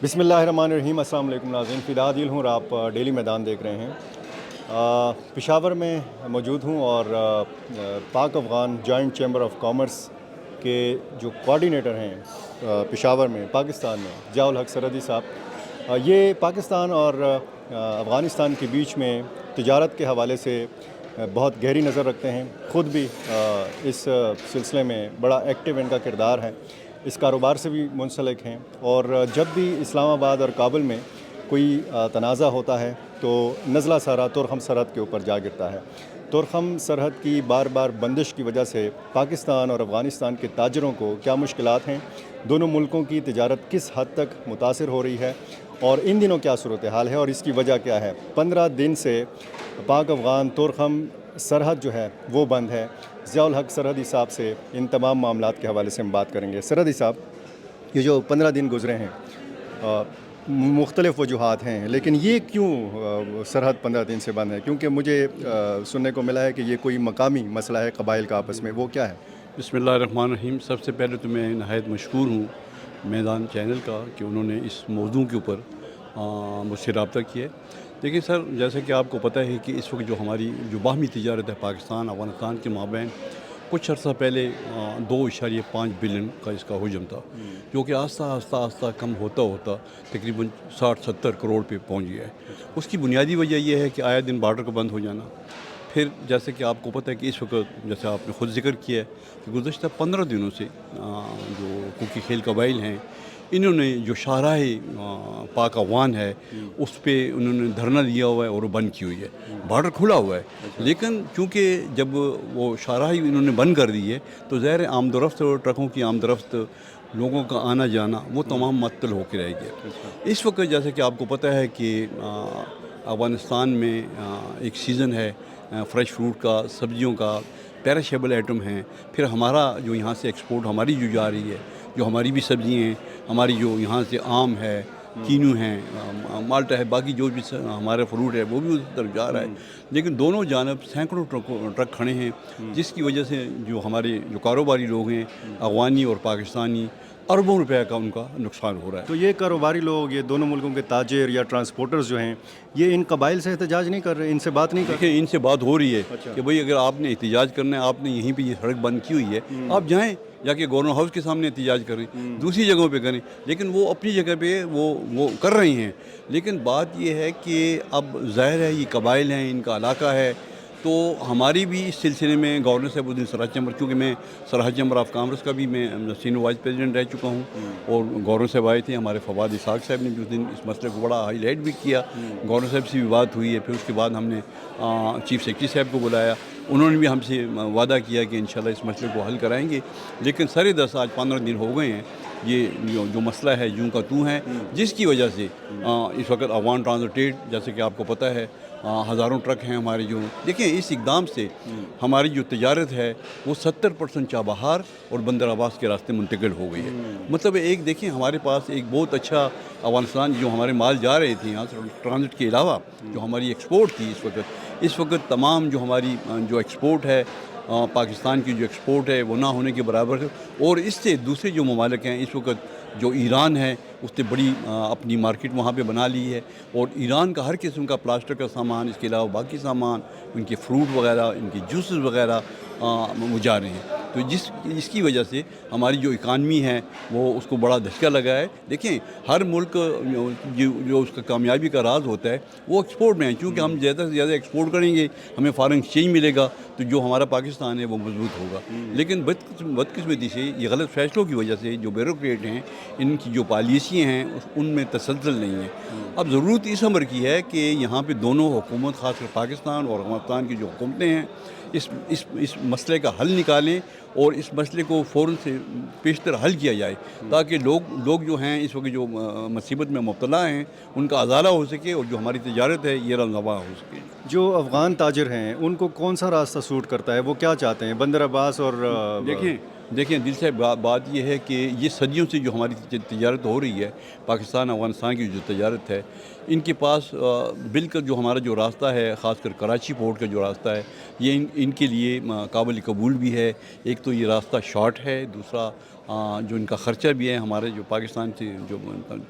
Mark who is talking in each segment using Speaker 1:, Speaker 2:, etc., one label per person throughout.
Speaker 1: بسم اللہ الرحمن الرحیم۔ السلام علیکم ناظرین، فدا دل ہوں اور آپ ڈیلی میدان دیکھ رہے ہیں۔ پشاور میں موجود ہوں اور Pak Afghan joint chamber of commerce کے جو کوارڈینیٹر ہیں پشاور میں پاکستان میں، ضیاء الحق سرحدی صاحب، یہ پاکستان اور افغانستان کے بیچ میں تجارت کے حوالے سے بہت گہری نظر رکھتے ہیں، خود بھی اس سلسلے میں بڑا ایکٹیو ان کا کردار ہے، اس کاروبار سے بھی منسلک ہیں، اور جب بھی اسلام آباد اور کابل میں کوئی تنازع ہوتا ہے تو نزلہ سارا تورخم سرحد کے اوپر جا گرتا ہے۔ تورخم سرحد کی بار بار بندش کی وجہ سے پاکستان اور افغانستان کے تاجروں کو کیا مشکلات ہیں، دونوں ملکوں کی تجارت کس حد تک متاثر ہو رہی ہے اور ان دنوں کیا صورتحال ہے اور اس کی وجہ کیا ہے۔ 15 دن سے پاک افغان تورخم سرحد جو ہے وہ بند ہے۔ ضیاء الحق سرحدی صاحب سے ان تمام معاملات کے حوالے سے ہم بات کریں گے۔ سرحدی صاحب، یہ جو 15 دن گزرے ہیں، مختلف وجوہات ہیں، لیکن یہ کیوں سرحد 15 دن سے بند ہے؟ کیونکہ مجھے سننے کو ملا ہے کہ یہ کوئی مقامی مسئلہ ہے قبائل کا آپس میں، وہ کیا ہے؟
Speaker 2: بسم اللہ الرحمن الرحیم۔ سب سے پہلے تو میں نہایت مشکور ہوں میدان چینل کا کہ انہوں نے اس موضوع کے اوپر مجھ سے رابطہ کیا ہے۔ دیکھیے سر، جیسے کہ آپ کو پتہ ہے کہ اس وقت جو ہماری جو باہمی تجارت ہے پاکستان افغانستان کے مابین، کچھ عرصہ پہلے 2.5 بلین کا اس کا حجم تھا، جو کہ آہستہ آہستہ کم ہوتا ہوتا تقریباً 60-70 کروڑ پہ پہنچ گیا ہے۔ اس کی بنیادی وجہ یہ ہے کہ آئے دن بارڈر کا بند ہو جانا، پھر جیسے کہ آپ کو پتہ ہے کہ اس وقت جیسے آپ نے خود ذکر کیا ہے کہ گزشتہ 15 دنوں سے جو کوکی کھیل قبائل ہیں، انہوں نے جو شاہراہ پاک افغان ہے اس پہ انہوں نے دھرنا دیا ہوا ہے اور وہ بند کی ہوئی ہے۔ بارڈر کھلا ہوا ہے، لیکن چونکہ جب وہ شاہراہ انہوں نے بند کر دی ہے تو ظاہر آمد و رفت اور ٹرکوں کی آمد و رفت، لوگوں کا آنا جانا، وہ تمام معطل ہو کے رہ گیا۔ اس وقت جیسے کہ آپ کو پتہ ہے کہ افغانستان میں ایک سیزن ہے فریش فروٹ کا، سبزیوں کا، پیرشیبل آئٹم ہیں، پھر ہمارا جو یہاں سے ایکسپورٹ ہماری جو جا رہی ہے، جو ہماری بھی سبزی ہیں، ہماری جو یہاں سے آم ہے، کینو ہیں، مالٹا ہے، باقی جو بھی ہمارا فروٹ ہے وہ بھی اس طرف جا رہا ہے، لیکن دونوں جانب سینکڑوں ٹرک کھڑے ہیں، جس کی وجہ سے جو ہمارے جو کاروباری لوگ ہیں افغانی اور پاکستانی، اربوں روپے کا ان کا نقصان ہو رہا ہے۔
Speaker 1: تو یہ کاروباری لوگ، یہ دونوں ملکوں کے تاجر یا ٹرانسپورٹرز جو ہیں، یہ ان قبائل سے احتجاج نہیں کر رہے، ان سے بات نہیں کر رہے؟
Speaker 2: دیکھیں، ان سے بات ہو رہی ہے کہ بھئی اگر آپ نے احتجاج کرنا ہے، آپ نے یہیں پہ یہ سڑک بند کی ہوئی ہے، آپ جائیں جا کے گورنر ہاؤس کے سامنے احتجاج کریں، دوسری جگہوں پہ کریں، لیکن وہ اپنی جگہ پہ وہ کر رہے ہیں۔ لیکن بات یہ ہے کہ اب ظاہر ہے یہ قبائل ہیں، ان کا علاقہ ہے، تو ہماری بھی اس سلسلے میں گورنر صاحب الدین سرحد چیمبر، کیونکہ میں سرحد چیمبر آف کامرس کا بھی میں سینئر وائس پریزیڈنٹ رہ چکا ہوں، اور گورنر صاحب آئے تھے، ہمارے فواد اسحاق صاحب نے بھی اس دن اس مسئلے کو بڑا ہائی لائٹ بھی کیا، گورنر صاحب سے بھی بات ہوئی ہے، پھر اس کے بعد ہم نے چیف سیکرٹری صاحب کو بلایا، انہوں نے بھی ہم سے وعدہ کیا کہ انشاءاللہ اس مسئلے کو حل کرائیں گے، لیکن سر دس آج 15 دن ہو گئے ہیں، یہ جو مسئلہ ہے یوں کا توں ہے، جس کی وجہ سے اس وقت افغان ٹرانسپورٹ، جیسے کہ آپ کو پتہ ہے ہزاروں ٹرک ہیں ہمارے جو، دیکھیں اس اقدام سے ہماری جو تجارت ہے وہ 70% چابہار اور بندر عباس کے راستے منتقل ہو گئی ہے۔ مطلب ایک دیکھیں ہمارے پاس ایک بہت اچھا افغانستان جو ہمارے مال جا رہے تھے یہاں سے ٹرانزٹ کے علاوہ جو ہماری ایکسپورٹ تھی، اس وقت تمام جو ہماری جو ایکسپورٹ ہے پاکستان کی جو ایکسپورٹ ہے وہ نہ ہونے کے برابر ہے، اور اس سے دوسرے جو ممالک ہیں، اس وقت جو ایران ہے اس نے بڑی اپنی مارکیٹ وہاں پہ بنا لی ہے، اور ایران کا ہر قسم کا پلاسٹک کا سامان، اس کے علاوہ باقی سامان، ان کے فروٹ وغیرہ، ان کے جوسز وغیرہ وہ جا رہے ہیں، تو جس کی وجہ سے ہماری جو اکانمی ہے وہ اس کو بڑا دھچکا لگا ہے۔ دیکھیں ہر ملک جو اس کا کامیابی کا راز ہوتا ہے وہ ایکسپورٹ میں ہے، کیونکہ ہم زیادہ سے زیادہ ایکسپورٹ کریں گے ہمیں فارن ایکسچینج ملے گا، تو جو ہمارا پاکستان ہے وہ مضبوط ہوگا، لیکن بدقسمتی سے یہ غلط فیصلوں کی وجہ سے جو بیوروکریٹ ہیں، ان کی جو پالیسیاں ہیں ان میں تسلسل نہیں ہے۔ اب ضرورت اس امر کی ہے کہ یہاں پہ دونوں حکومت، خاص کر پاکستان اور افغانستان کی جو حکومتیں ہیں، اس مسئلے کا حل نکالیں اور اس مسئلے کو فوراً سے پیشتر حل کیا جائے، تاکہ لوگ جو ہیں اس وقت جو مصیبت میں مبتلا ہیں ان کا ازالہ ہو سکے، اور جو ہماری تجارت ہے یہ رونما ہو سکے۔
Speaker 1: جو افغان تاجر ہیں ان کو کون سا راستہ سوٹ کرتا ہے؟ وہ کیا چاہتے ہیں؟ بندر عباس اور
Speaker 2: دیکھیں دل سے بات یہ ہے کہ یہ صدیوں سے جو ہماری تجارت ہو رہی ہے، پاکستان افغانستان کی جو تجارت ہے، ان کے پاس بالکل جو ہمارا جو راستہ ہے، خاص کر کراچی پورٹ کا جو راستہ ہے، یہ ان کے لیے قابل قبول بھی ہے۔ ایک تو یہ راستہ شارٹ ہے، دوسرا جو ان کا خرچہ بھی ہے، ہمارے جو پاکستان سے جو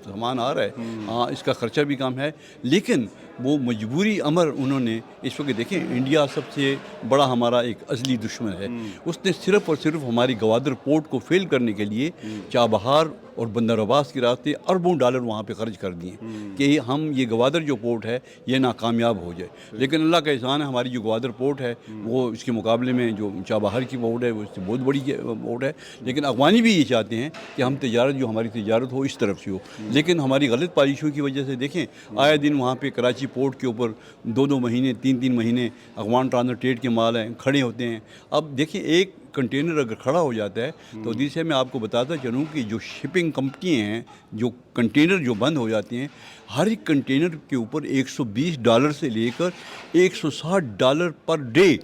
Speaker 2: سامان آ رہا ہے اس کا خرچہ بھی کم ہے، لیکن وہ مجبوری امر انہوں نے اس وقت دیکھیں انڈیا سب سے بڑا ہمارا ایک ازلی دشمن ہے، اس نے صرف اور صرف ہماری گوادر پورٹ کو فیل کرنے کے لیے چابہار اور بندر عباس کے راستے اربوں ڈالر وہاں پہ خرچ کر دیے کہ ہم یہ گوادر جو پورٹ ہے یہ ناکامیاب ہو جائے، لیکن اللہ کا احسان ہے ہماری جو گوادر پورٹ ہے وہ اس کے مقابلے میں جو چابہار کی پورٹ ہے وہ اس سے بہت بڑی پورٹ ہے، لیکن افغانی بھی یہ چاہتے ہیں کہ ہم تجارت جو ہماری تجارت ہو اس طرف سے ہو، لیکن ہماری غلط پالیسیوں کی وجہ سے دیکھیں آئے دن وہاں پہ کراچی پورٹ کے اوپر 2 مہینے 3 مہینے افغان ٹرانسٹیٹ کے مال ہیں کھڑے ہوتے ہیں۔ اب دیکھیں ایک کنٹینر اگر کھڑا ہو جاتا ہے تو جسے میں آپ کو بتاتا چلوں کہ جو شپنگ کمپنیاں ہیں جو کنٹینر جو بند ہو جاتے ہیں ہر ایک کنٹینر کے اوپر $120 سے لے کر $160 پر ڈے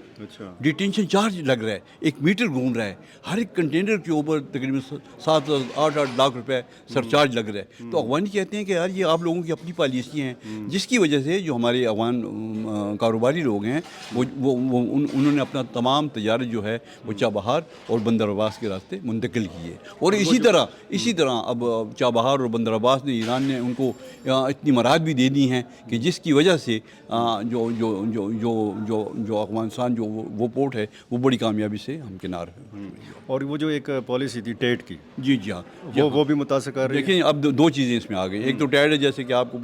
Speaker 2: ڈیٹینشن چارج لگ رہا ہے، ایک میٹر گھوم رہا ہے، ہر ایک کنٹینر کے اوپر تقریباً 7-8 لاکھ روپے سرچارج لگ رہا ہے۔ تو افغانی کہتے ہیں کہ یار یہ آپ لوگوں کی اپنی پالیسی ہیں، جس کی وجہ سے جو ہمارے افغان کاروباری لوگ ہیں انہوں نے اپنا تمام تجارت جو ہے وہ چابہار اور بندر عباس کے راستے منتقل کی ہے، اور اسی طرح اب چابہار اور بندر عباس نے ایران نے ان کو اتنی مراد بھی دے دی ہیں کہ جس کی وجہ سے جو افغانستان جو وہ پورٹ ہے وہ بڑی کامیابی سے ہمکنار ہے۔
Speaker 1: اور وہ جو ایک پالیسی تھی ٹیٹ کی
Speaker 2: جی ہاں
Speaker 1: وہ بھی متاثر کر رہی ہے۔
Speaker 2: دیکھیں اب 2 چیزیں اس میں آ گئی، ایک تو ٹیٹ ہے جیسے کہ آپ کو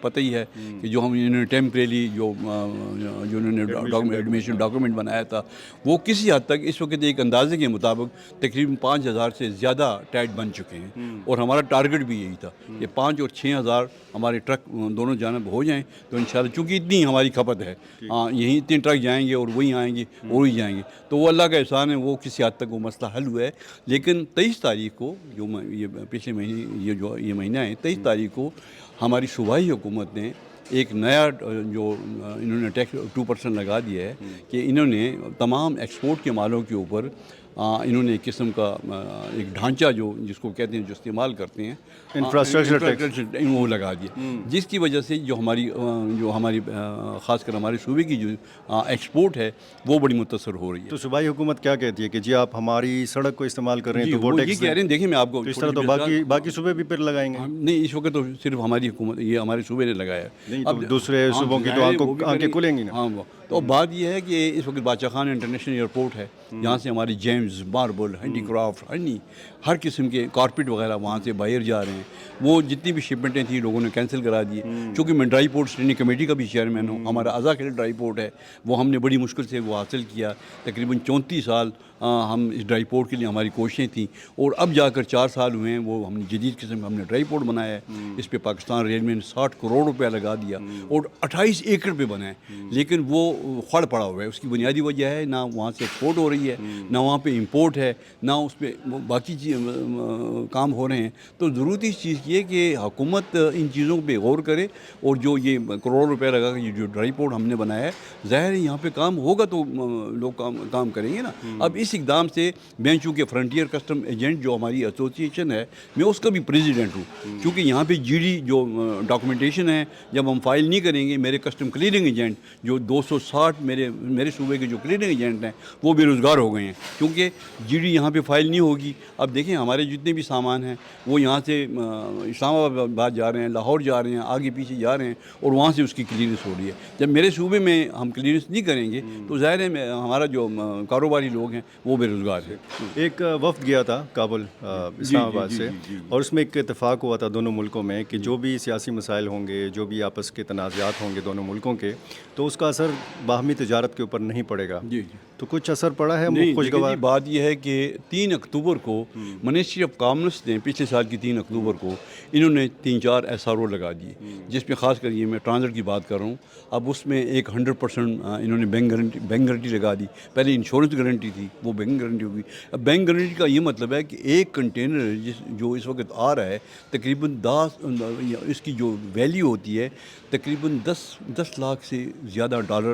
Speaker 2: پتہ ہی ہے کہ جو انہوں نے ٹیمپریری جو انہوں نے ایڈمیشن ڈاکومنٹ بنایا تھا وہ کسی حد تک اس وقت ایک اندازے کے مطابق تقریباً 5,000 سے زیادہ ٹیٹ بن چکے ہیں، اور ہمارا ٹارگٹ بھی یہی تھا کہ 5 اور 6,000 ہمارے ٹرک دونوں جانب ہو جائیں تو انشاءاللہ چونکہ اتنی ہماری کھپت ہے یہیں 3 ٹرک جائیں گے اور وہی آئیں گے اور وہی جائیں گے، تو وہ اللہ کا احسان ہے وہ کسی حد تک وہ مسئلہ حل ہوا ہے۔ لیکن 23 تاریخ کو جو یہ پچھلے مہینے یہ مہینہ ہے 23 تاریخ کو ہماری صوبائی حکومت نے ایک نیا جو انہوں نے ٹیکس 2% لگا دیا ہے کہ انہوں نے تمام ایکسپورٹ کے مالوں کے اوپر انہوں نے ایک قسم کا ایک ڈھانچہ جو جس کو کہتے ہیں جو استعمال کرتے ہیں انفراسٹرکچر وہ لگا دیا، جس کی وجہ سے جو ہماری خاص کر ہمارے صوبے کی جو ایکسپورٹ ہے وہ بڑی متاثر ہو رہی ہے۔
Speaker 1: تو صوبائی حکومت کیا کہتی ہے کہ جی آپ ہماری سڑک کو استعمال کر رہے ہیں تو وہ ٹیکس
Speaker 2: یہ کہہ رہے ہیں، دیکھیں میں آپ کو
Speaker 1: اس طرح تو باقی صوبے بھی پھر لگائیں گے؟
Speaker 2: نہیں، اس وقت تو صرف ہماری حکومت یہ ہمارے صوبے نے لگایا ہے،
Speaker 1: اب دوسرے صوبوں کی تو آنکھیں کھلیں گی نا۔
Speaker 2: ہاں، تو بات یہ ہے کہ اس وقت بادشاہ خان انٹرنیشنل ایئرپورٹ ہے جہاں سے ہماری جیمز ماربل ہینڈی کرافٹ ہر قسم کے کارپیٹ وغیرہ وہاں سے باہر جا رہے ہیں، وہ جتنی بھی شپمنٹیں تھیں لوگوں نے کینسل کرا دی، چونکہ میں ڈرائی پورٹ اسٹینڈنگ کمیٹی کا بھی چیئرمین ہوں، ہمارا ازا کھیل ڈرائی پورٹ ہے وہ ہم نے بڑی مشکل سے وہ حاصل کیا، تقریباً 34 سال ہم اس ڈرائی پورٹ کے لیے ہماری کوششیں تھیں، اور اب جا کر 4 سال ہوئے ہیں وہ ہم نے جدید قسم کا ہم نے ڈرائی پورٹ بنایا ہے، اس پہ پاکستان ریلوے نے 60 کروڑ روپیہ لگا دیا اور 28 ایکڑ پہ بنا ہے، لیکن وہ خڑ پڑا ہوا ہے، اس کی بنیادی وجہ ہے نہ وہاں سے ایکسپورٹ ہو رہی ہے نہ وہاں پہ امپورٹ ہے نہ اس پہ باقی کام ہو رہے ہیں۔ تو ضرورت اس چیز کی ہے کہ حکومت ان چیزوں پہ غور کرے، اور جو یہ کروڑ روپے لگا یہ جو ڈرائی پورٹ ہم نے بنایا ہے ظاہر ہے یہاں پہ کام ہوگا تو لوگ کام کریں گے نا۔ اب اس اقدام سے میں چونکہ فرنٹیئر کسٹم ایجنٹ جو ہماری ایسوسیشن ہے میں اس کا بھی پریزیڈنٹ ہوں، کیونکہ یہاں پہ جی ڈی جو ڈاکومنٹیشن ہے جب ہم فائل نہیں کریں گے میرے کسٹم کلیئرنگ ایجنٹ جو 260 میرے صوبے کے جو کلیئرنگ ایجنٹ ہیں وہ بے روزگار ہو گئے ہیں، کیونکہ جی ڈی یہاں پہ فائل نہیں ہوگی۔ اب دیکھیں ہمارے جتنے بھی سامان ہیں وہ یہاں سے اسلام آباد جا رہے ہیں، لاہور جا رہے ہیں، آگے پیچھے جا رہے ہیں، اور وہاں سے اس کی کلیئرنس ہو رہی ہے۔ جب میرے صوبے میں ہم کلیئرنس نہیں کریں گے تو ظاہر ہے ہمارا جو کاروباری لوگ ہیں وہ بے روزگار ہے۔
Speaker 1: ایک وفد گیا تھا کابل اسلام آباد سے، اور اس میں ایک اتفاق ہوا تھا دونوں ملکوں میں کہ جو بھی سیاسی مسائل ہوں گے، جو بھی آپس کے تنازعات ہوں گے دونوں ملکوں کے، تو اس کا اثر باہمی تجارت کے اوپر نہیں پڑے گا۔ تو کچھ اثر پڑا ہے؟
Speaker 2: نہیں، بات یہ ہے کہ 3 اکتوبر کو منسٹری آف کامرس نے پچھلے سال کی 3 اکتوبر کو انہوں نے 3-4 SRO لگا دیے، جس میں خاص کر یہ میں ٹرانزٹ کی بات کر رہا ہوں۔ اب اس میں ایک 100% انہوں نے بینک گارنٹی لگا دی، پہلے انشورنس گارنٹی تھی وہ بینک گارنٹی ہوگی۔ اب بینک گارنٹی کا یہ مطلب ہے کہ ایک کنٹینر جو اس وقت آ رہا ہے تقریباً اس کی جو ویلیو ہوتی ہے تقریباً 10 لاکھ سے زیادہ ڈالر